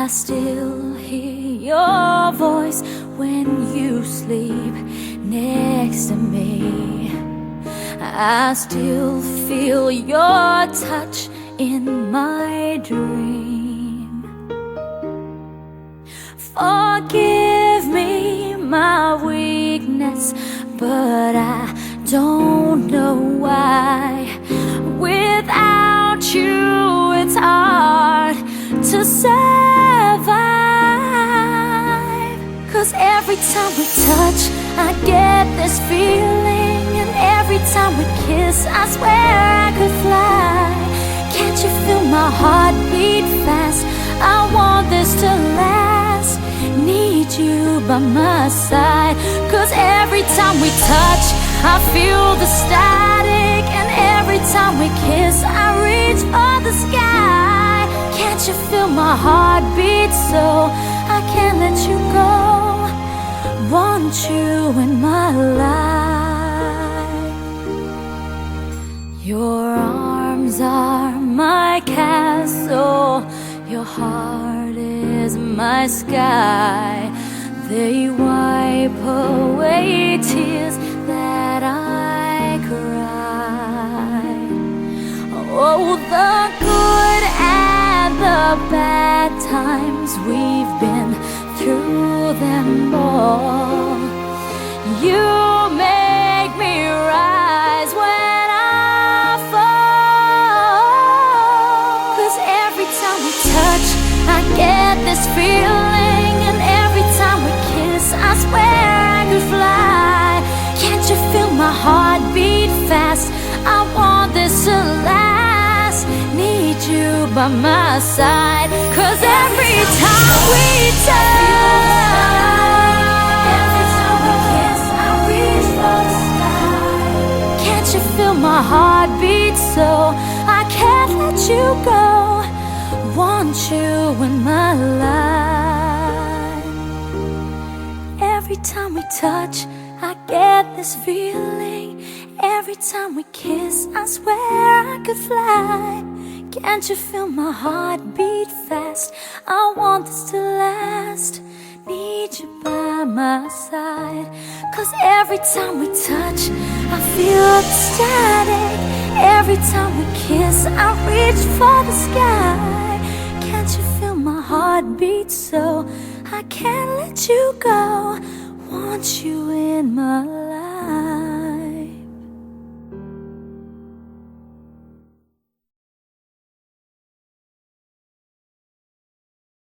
still hear your voice when you sleep next to me. I still feel your touch in my dream. Forgive me my weakness, but I don't know why. Without you, it's hard to survive. 'Cause every time we touch, I get this feeling, and every time we kiss, I swear I could fly. Can't you feel my heart beat fast? I want this to last. Need you by my side. 'Cause every time we touch, I feel the static, and every time we kiss, I reach for the sky. Can't you feel my heart beat so I can't let you go? Want you in my life. Your arms are my castle, your heart is my sky. They wipe away tears that I cried. Oh, the good and the bad times, we've been through them all. You make me rise when I fall. 'Cause every time we touch, I get this feeling, and every time we kiss, I swear I could fly. Can't you feel my heart beat fast? I want this to last. Need you by my side. 'Cause every time we touch, every time we kiss, I reach for the sky. Can't you feel my heart beat so I can't let you go? Want you in my life. Every time we touch, I get this feeling. Every time we kiss, I swear I could fly. Can't you feel my heart beat fast? I want this to last. Need you by my side. 'Cause every time we touch, I feel the static. Every time we kiss, I reach for the sky. Can't you feel my heart beat so I can't let you go? Want you in my life.